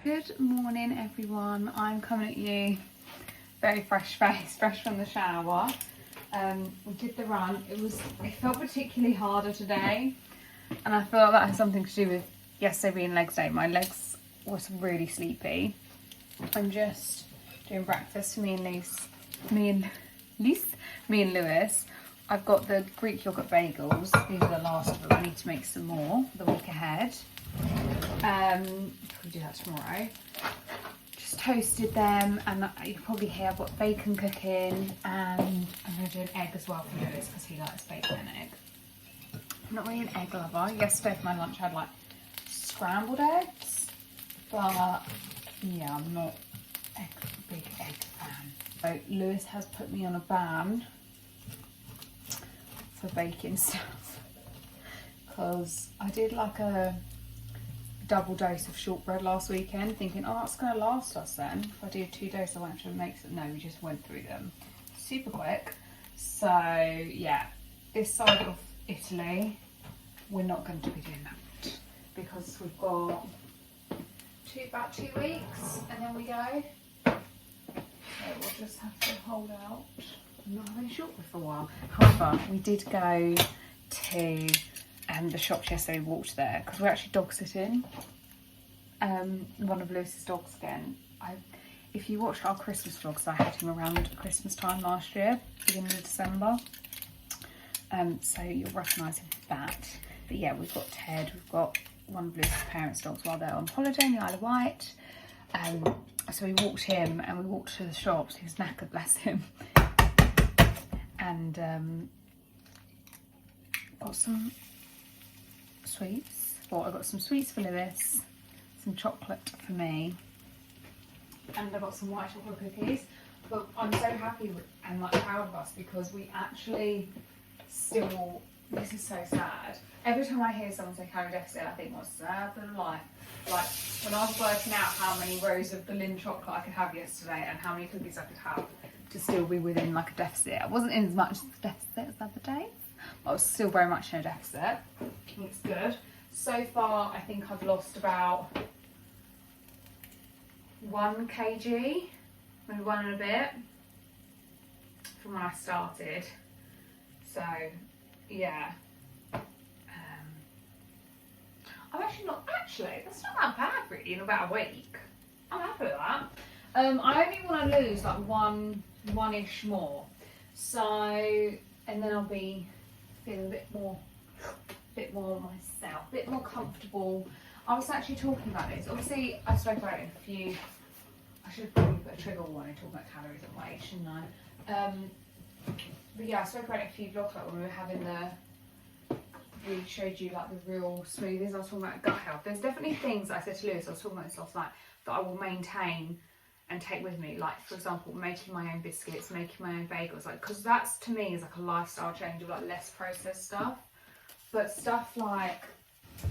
Good morning everyone. I'm coming at you very fresh face, fresh from the shower. We did the run. It felt particularly harder today, and I feel like that has something to do with yesterday being legs day. My legs was really sleepy. I'm just doing breakfast for me and Lewis. I've got the Greek yogurt bagels. These are the last of them. I need to make some more for the week ahead. We'll do that tomorrow. Just toasted them, and you can probably hear I've got bacon cooking, and I'm going to do an egg as well for Lewis because he likes bacon and egg. I'm not really an egg lover. Yesterday for my lunch I had like scrambled eggs, but yeah, I'm not a big egg fan. So Lewis has put me on a ban for baking stuff because I did like a double dose of shortbread last weekend, thinking, oh, that's going to last us then. If I do 2 doses, I won't have to make some. No, we just went through them super quick. So yeah, this side of Italy, we're not going to be doing that because we've got about 2 weeks and then we go. So we'll just have to hold out. I'm not having shortbread for a while. However, we did go to the shops yesterday. We walked there because we're actually dog sitting one of Lewis's dogs again. If you watched our Christmas vlogs, I had him around Christmas time last year, beginning of December. So you'll recognise him for that. But yeah, we've got Ted, we've got one of Lewis's parents' dogs while they're on holiday in the Isle of Wight. So we walked him and we walked to the shops. He was knackered, bless him. And got some sweets. Well, I got some sweets for Lewis, some chocolate for me, and I got some white chocolate cookies. But I'm so happy and like proud of us because we actually still, this is so sad. Every time I hear someone say calorie deficit, I think, what's that for life? Like when I was working out how many rows of Berlin chocolate I could have yesterday and how many cookies I could have to still be within like a deficit. I wasn't in as much deficit as the other day, but I was still very much in a deficit. It's good. So far, I think I've lost about 1 kg, maybe 1 and a bit, from when I started. So, yeah. I'm that's not that bad really in about a week. I'm happy with that. I only want to lose like one-ish more. So, and then I'll be feeling a bit more myself, a bit more comfortable. I was actually talking about this. Obviously, I spoke about it in a few. I should have probably put a trigger warning talking about calories and weight, shouldn't I? But yeah, I spoke about it in a few vlogs, like when we were having we showed you like the real smoothies. I was talking about gut health. There's definitely things I said to Lewis, I was talking about this last night, that I will maintain and take with me. Like, for example, making my own biscuits, making my own bagels. Like, because that's to me is like a lifestyle change of like less processed stuff. But stuff like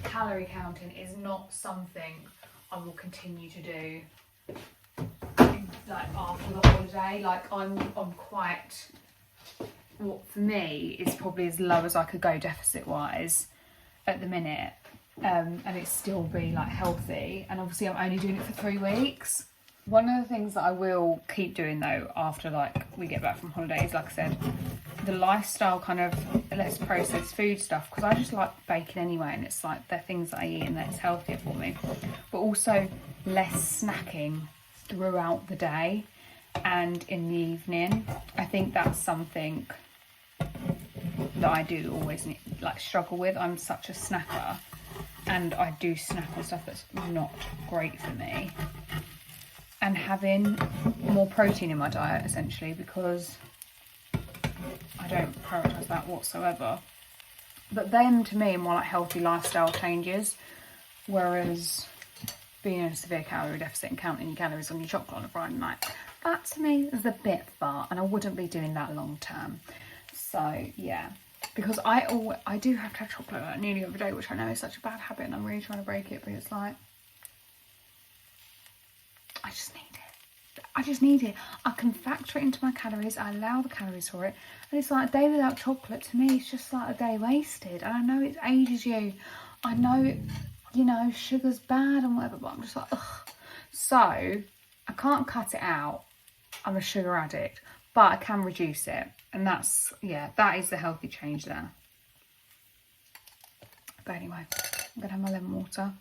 calorie counting is not something I will continue to do like after the holiday. Like I'm quite, what for me is probably as low as I could go deficit wise at the minute, and it's still be like healthy. And obviously I'm only doing it for 3 weeks. One of the things that I will keep doing though after like we get back from holidays, like I said, the lifestyle kind of less processed food stuff, because I just like bacon anyway, and it's like the things that I eat and that's healthier for me. But also less snacking throughout the day and in the evening. I think that's something that I do always like struggle with. I'm such a snacker, and I do snack on stuff that's not great for me. And having more protein in my diet essentially, because I don't prioritise that whatsoever. But then to me, more like healthy lifestyle changes, whereas being in a severe calorie deficit and counting your calories on your chocolate on a Friday night, that to me is a bit far, and I wouldn't be doing that long term. So yeah, because I do have to have chocolate like nearly every day, which I know is such a bad habit, and I'm really trying to break it, but it's like, I just need it. I can factor it into my calories. I allow the calories for it. And it's like a day without chocolate to me, it's just like a day wasted. And I know it ages you. I know, you know, sugar's bad and whatever, but I'm just like, ugh. So I can't cut it out. I'm a sugar addict, but I can reduce it. And that's, yeah, that is the healthy change there. But anyway, I'm gonna have my lemon water,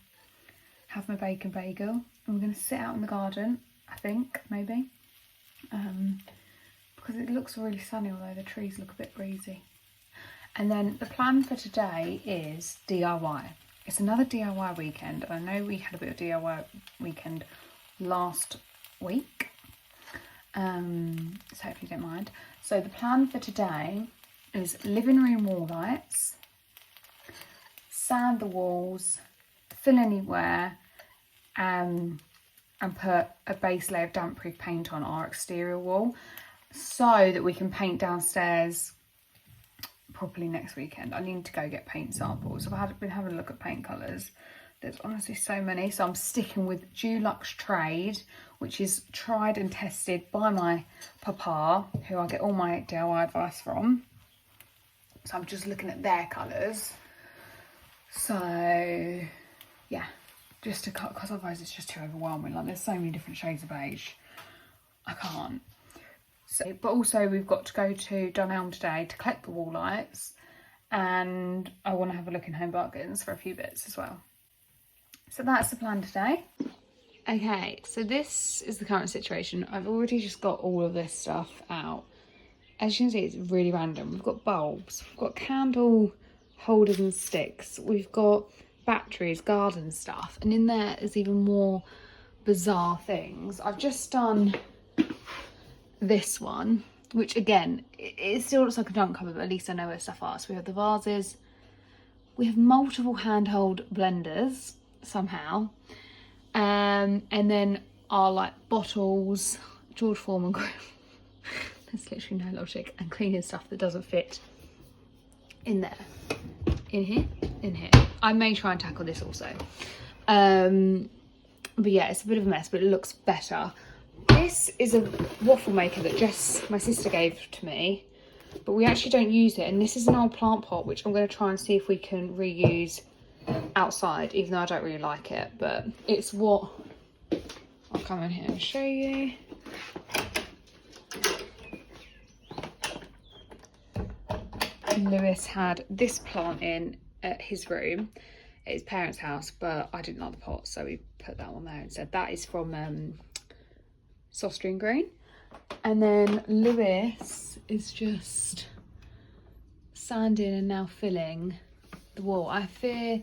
have my bacon bagel, and we're gonna sit out in the garden, I think, maybe. Because it looks really sunny, although the trees look a bit breezy. And then the plan for today is DIY. It's another DIY weekend. I know we had a bit of DIY weekend last week. So hopefully you don't mind. So the plan for today is living room wall lights, sand the walls, fill anywhere, and put a base layer of damp proof paint on our exterior wall so that we can paint downstairs properly next weekend. I need to go get paint samples. I've been having a look at paint colours. There's honestly so many, so I'm sticking with Dulux Trade, which is tried and tested by my papa, who I get all my DIY advice from. So I'm just looking at their colours. So yeah, just to cut, because otherwise it's just too overwhelming. Like, there's so many different shades of beige, I can't. So, but also we've got to go to Dunelm today to collect the wall lights, and I want to have a look in Home Bargains for a few bits as well. So that's the plan today. Okay, so this is the current situation. I've already just got all of this stuff out. As you can see, it's really random. We've got bulbs, we've got candle holders and sticks, we've got batteries, garden stuff, and in there is even more bizarre things. I've just done this one, which again, it still looks like a junk cupboard, but at least I know where stuff are. So we have the vases, we have multiple handheld blenders somehow, and then our like bottles, George Foreman grill. There's literally no logic, and cleaning stuff that doesn't fit in there, in here. I may try and tackle this also, but yeah, it's a bit of a mess, but it looks better. This is a waffle maker that Jess, my sister, gave to me, but we actually don't use it. And this is an old plant pot, which I'm going to try and see if we can reuse outside, even though I don't really like it. But it's what... I'll come in here and show you. Lewis had this plant in at his room at his parents' house, but I didn't like the pot, so we put that one there instead. That is from Soft String Green. And then Lewis is just sanding and now filling the wall. I fear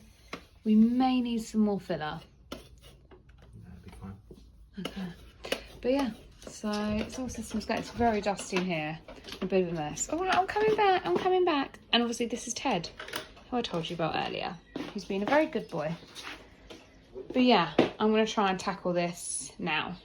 we may need some more filler. That'll be fine. Okay. But yeah, so it's all systems go. It's very dusty in here. A bit of a mess. Oh, I'm coming back. I'm coming back. And obviously this is Ted, who I told you about earlier. He's been a very good boy. But yeah, I'm going to try and tackle this now.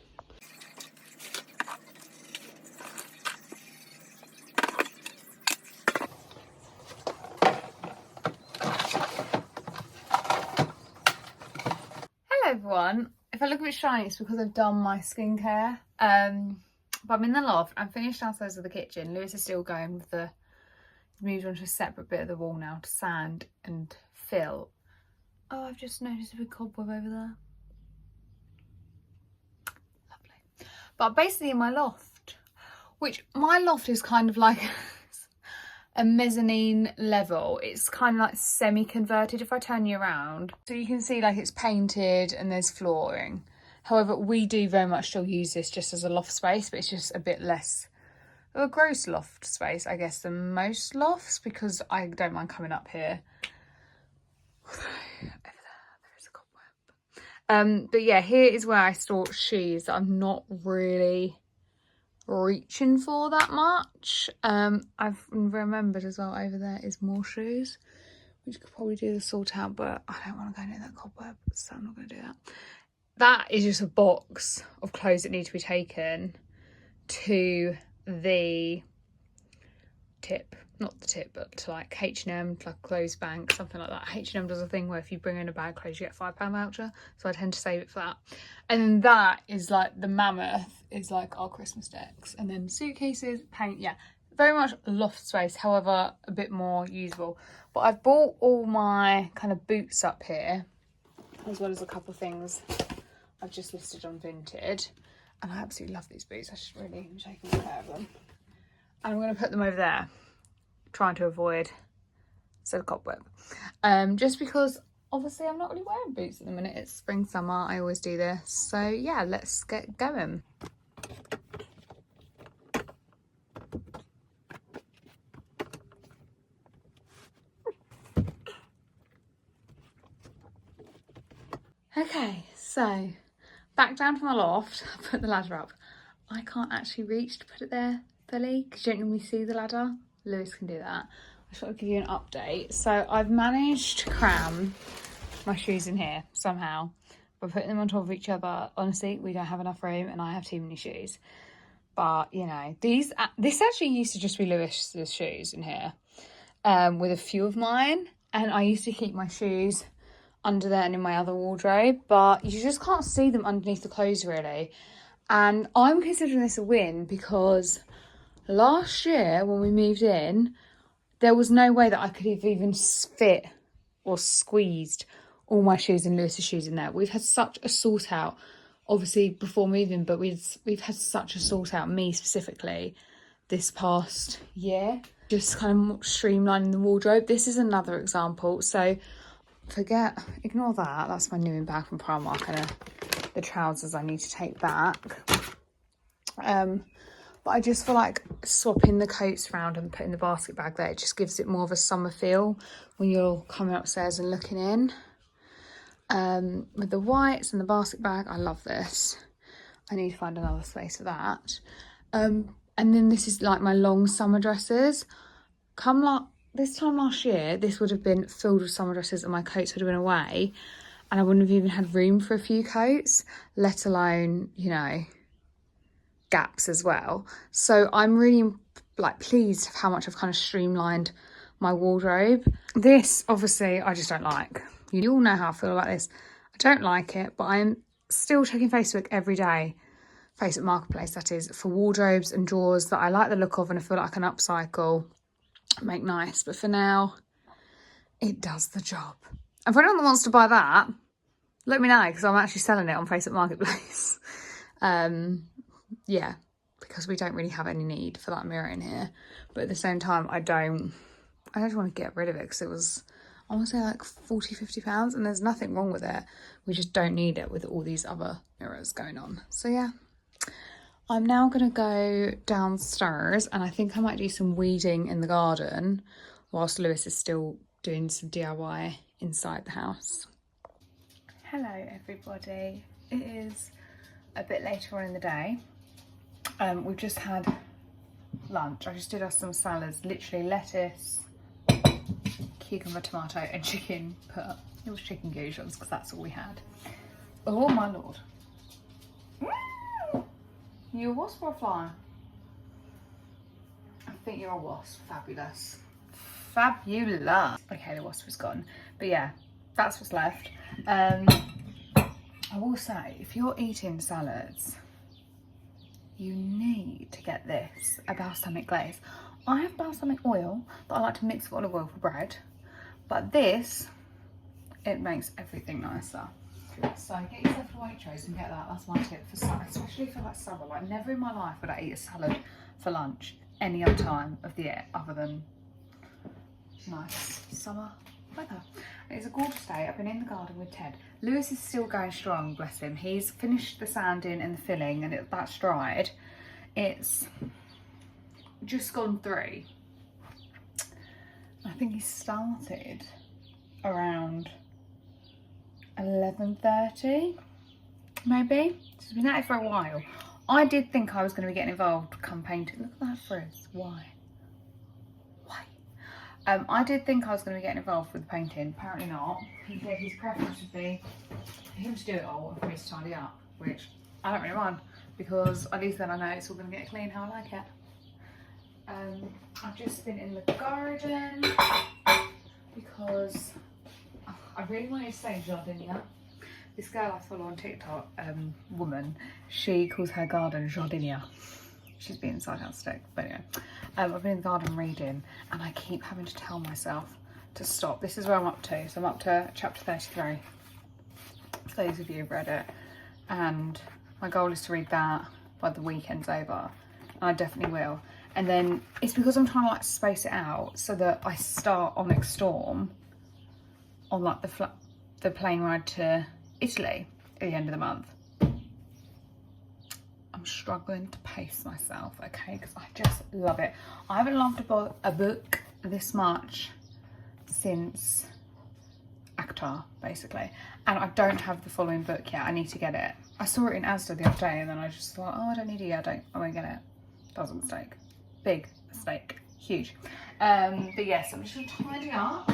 Hello everyone. If I look a bit shiny, it's because I've done my skincare. But I'm in the loft. I'm finished downstairs with the kitchen. Lewis is still going with the... He's moved on to a separate bit of the wall now to sand and fill. Oh, I've just noticed a big cobweb over there. Lovely. But basically in my loft, which my loft is kind of like a mezzanine level. It's kind of like semi-converted if I turn you around. So you can see like it's painted and there's flooring. However, we do very much still use this just as a loft space, but it's just a bit less of a gross loft space, I guess, than most lofts, because I don't mind coming up here. Over there is a cobweb. But yeah, here is where I store shoes that I'm not really reaching for that much. I've remembered as well, over there is more shoes, which could probably do the sort out, but I don't want to go near that cobweb, so I'm not going to do that. That is just a box of clothes that need to be taken to the tip, not the tip, but to like H&M, like a clothes bank, something like that. H&M does a thing where if you bring in a bag of clothes, you get a £5 voucher. So I tend to save it for that. And then that is like the mammoth, is like our Christmas decks. And then suitcases, paint, yeah. Very much loft space, however, a bit more usable. But I've bought all my kind of boots up here, as well as a couple of things I've just listed on Vinted, and I absolutely love these boots. I should really take a care of them. And I'm going to put them over there, trying to avoid said cobweb. Just because obviously I'm not really wearing boots at the minute. It's spring, summer. I always do this. So yeah, let's get going. Okay, so back down to my loft. I put the ladder up. I can't actually reach to put it there fully because you don't normally see the ladder. Lewis can do that. I just want to give you an update. So I've managed to cram my shoes in here somehow by putting them on top of each other. Honestly, we don't have enough room and I have too many shoes. But, you know, this actually used to just be Lewis's shoes in here with a few of mine. And I used to keep my shoes under there and in my other wardrobe, but you just can't see them underneath the clothes really. And I'm considering this a win because last year when we moved in, there was no way that I could have even fit or squeezed all my shoes and Lewis's shoes in there. We've had such a sort out, obviously before moving, but we've had such a sort out, me specifically, this past year. Just kind of streamlining the wardrobe. This is another example. So ignore that. That's my new bag from Primark and the trousers I need to take back. But I just feel like swapping the coats around and putting the basket bag there, it just gives it more of a summer feel when you're coming upstairs and looking in. With the whites and the basket bag, I love this. I need to find another space for that. And then this is like my long summer dresses. This time last year, this would have been filled with summer dresses and my coats would have been away and I wouldn't have even had room for a few coats, let alone, you know, gaps as well. So I'm really like pleased with how much I've kind of streamlined my wardrobe. This, obviously, I just don't like. You all know how I feel about this. I don't like it, but I'm still checking Facebook every day. Facebook Marketplace, that is, for wardrobes and drawers that I like the look of and I feel like I can upcycle, make nice. But for now, it does the job. And for anyone that wants to buy that, let me know because I'm actually selling it on Facebook Marketplace. Yeah, because we don't really have any need for that mirror in here. But at the same time, I don't want to get rid of it because it was, I want to say like 40, 50 pounds and there's nothing wrong with it. We just don't need it with all these other mirrors going on. So yeah, I'm now going to go downstairs and I think I might do some weeding in the garden whilst Lewis is still doing some DIY inside the house. Hello everybody, it is a bit later on in the day. We've just had lunch. I just did us some salads, literally lettuce, cucumber, tomato and chicken. It was chicken goujons because that's all we had. Oh my lord. You a wasp or a fly? I think you're a wasp. Fabulous. Fabulous. Okay, the wasp is gone. But yeah, that's what's left. I will say, if you're eating salads, you need to get this, a balsamic glaze. I have balsamic oil that I like to mix with olive oil for bread, but this, it makes everything nicer. So get yourself a Waitrose and get that. That's my tip for summer, especially for like summer. Like never in my life would I eat a salad for lunch any other time of the year other than nice summer weather. It's a gorgeous day. I've been in the garden with Ted. Lewis is still going strong, bless him. He's finished the sanding and the filling and that's dried. It's just gone through. I think he started around 11:30 maybe. He's been at it for a while. I did think I was going to be getting involved come painting. Look at that frizz. Why? I did think I was going to be getting involved with the painting. Apparently not. His preference would be for him to do it all and for me to tidy up, which I don't really mind because at least then I know it's all going to get clean how I like it. I've just been in the garden because I really wanted to say Jardinia. This girl I follow on TikTok, woman, she calls her garden Jardinia. She's being sarcastic, but anyway. I've been in the garden reading and I keep having to tell myself to stop. This is where I'm up to. So I'm up to chapter 33. For those of you who've read it. and my goal is to read that by the weekend's over, and I definitely will. And then it's because I'm trying to like space it out so that I start Onyx Storm on like the plane ride to Italy at the end of the month. I'm struggling to pace myself, okay, because I just love it. I haven't loved a book this much since ACTA, basically, and I don't have the following book yet. I need to get it. I saw it in Asda the other day, and then I just thought, oh, I don't need it yet. I won't get it. That was a mistake. Big mistake. Huge. But yes, I'm just gonna tidy up.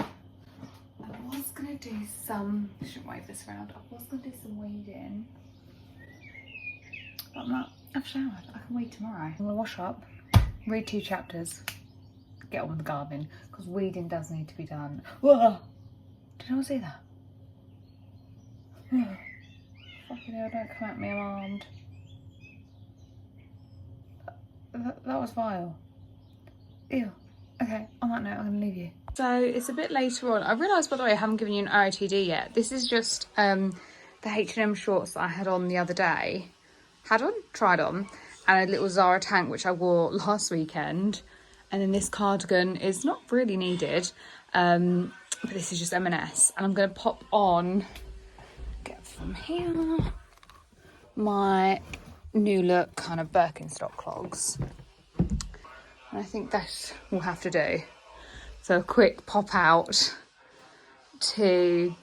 I was gonna do some. I shouldn't wave this around. I was gonna do some weeding. But I'm not. I've showered. I can weed tomorrow. I'm gonna wash up, read 2 chapters, get on with the gardening, because weeding does need to be done. Whoa! Did anyone see that? Fucking hell, don't come at me, I'm armed. That was vile. Ew. Okay, on that note, I'm gonna leave you. So it's a bit later on. I realised, by the way, I haven't given you an ROTD yet. This is just the H&M shorts that I had on the other day. Tried on, and a little Zara tank which I wore last weekend, and then this cardigan is not really needed, but this is just M&S, and I'm going to pop on, get from here, my new look kind of Birkenstock clogs, and I think that will have to do. So a quick pop out to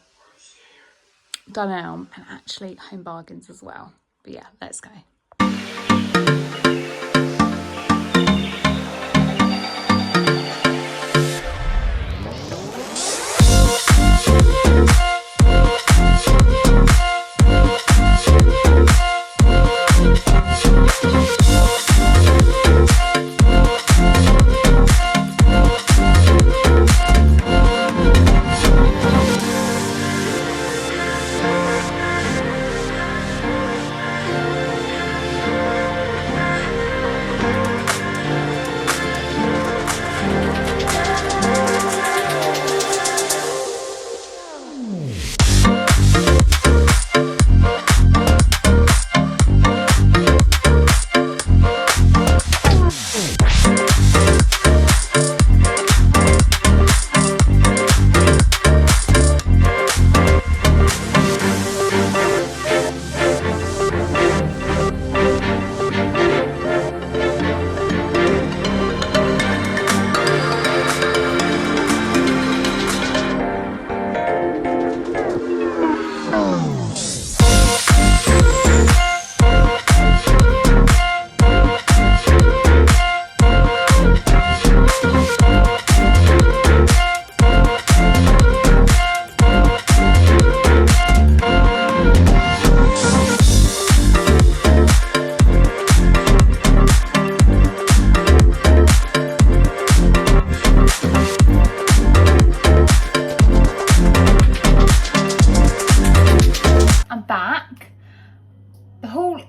Dunelm, and actually Home Bargains as well. But yeah, let's go.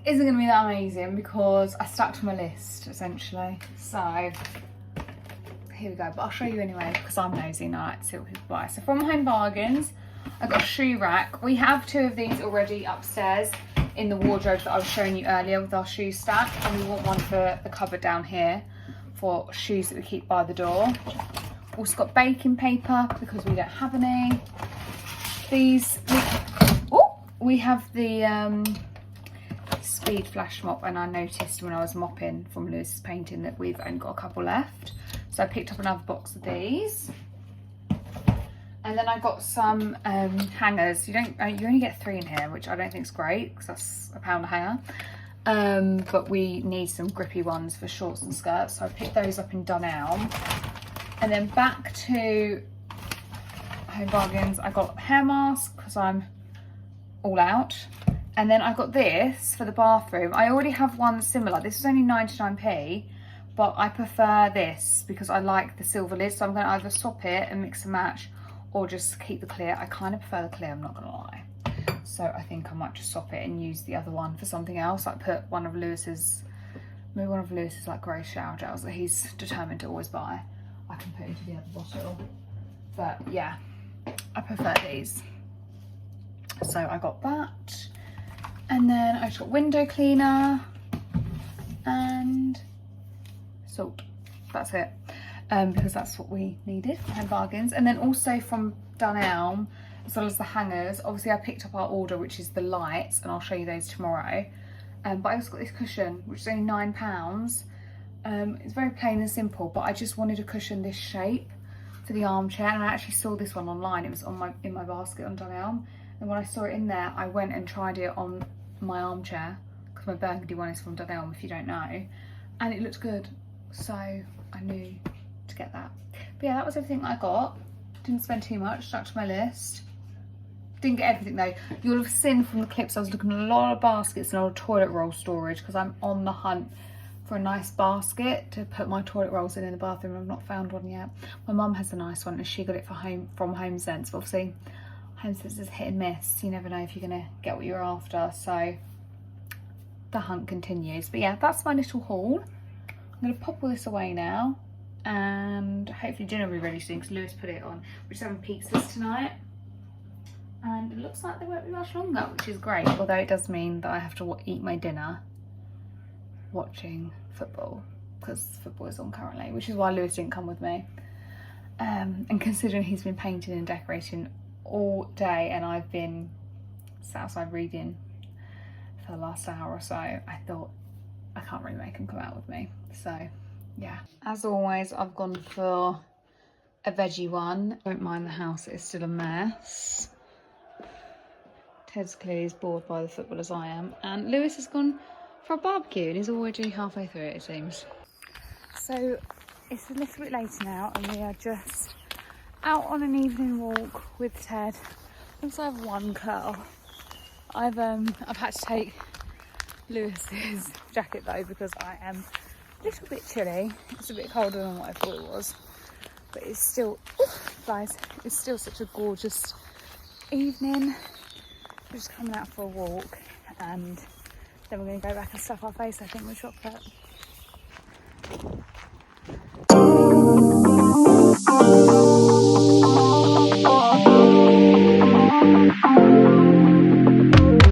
Isn't going to be that amazing because I stuck to my list essentially, so here we go. But I'll show you anyway because I'm nosy and I like to see what people buy. So from Home Bargains I got a shoe rack. We have 2 of these already upstairs in the wardrobe that I was showing you earlier with our shoe stack, and we want one for the cupboard down here for shoes that we keep by the door. Also got baking paper because we don't have any. These we have the speed flash mop, and I noticed when I was mopping from Lewis's painting that we've only got a couple left, so I picked up another box of these. And then I got some hangers. You only get 3 in here, which I don't think is great because that's £1 a hanger, but we need some grippy ones for shorts and skirts, so I picked those up in Dunelm. And then back to Home Bargains, I got hair mask because I'm all out. And then I got this for the bathroom. I already have one similar. This is only 99p, but I prefer this because I like the silver lid. So I'm going to either swap it and mix and match or just keep the clear. I kind of prefer the clear, I'm not going to lie. So I think I might just swap it and use the other one for something else. Like put one of Lewis's like grey shower gels that he's determined to always buy. I can put into the other bottle. But yeah, I prefer these. So I got that. And then I just got window cleaner and salt. That's it. Because that's what we needed. I had bargains. And then also from Dunelm, as well as the hangers, obviously I picked up our order, which is the lights, and I'll show you those tomorrow. But I also got this cushion, which is only £9. It's very plain and simple, but I just wanted a cushion this shape for the armchair, and I actually saw this one online. It was on in my basket on Dunelm, and when I saw it in there, I went and tried it on my armchair, because my burgundy one is from Dunelm, if you don't know, and it looked good, so I knew to get that. But yeah, that was everything that I got. Didn't spend too much, stuck to my list. Didn't get everything though. You'll have seen from the clips I was looking at a lot of baskets and a lot of toilet roll storage, because I'm on the hunt for a nice basket to put my toilet rolls in the bathroom. I've not found one yet. My mum has a nice one and she got it for from HomeSense, but obviously HomeSense is hit and miss. You never know if you're gonna get what you're after, so the hunt continues. But yeah, that's my little haul. I'm gonna pop all this away now, and hopefully dinner will be ready soon because Lewis put it on. We're just having pizzas tonight, and it looks like they won't be much longer, which is great, although it does mean that I have to eat my dinner watching football, because football is on currently, which is why Lewis didn't come with me. And considering he's been painting and decorating all day and I've been sat outside reading for the last hour or so, I thought I can't really make him come out with me. So yeah, as always I've gone for a veggie one. Don't mind the house, it's still a mess. Ted's clearly as bored by the football as I am, and Lewis has gone for a barbecue and he's already halfway through it, it seems. So it's a little bit later now and we are just out on an evening walk with Ted. Also I have one curl. I've had to take Lewis's jacket though because I am a little bit chilly. It's a bit colder than what I thought it was, but it's still, guys, it's still such a gorgeous evening. We're just coming out for a walk, and then we're going to go back and stuff our face, I think, with chocolate.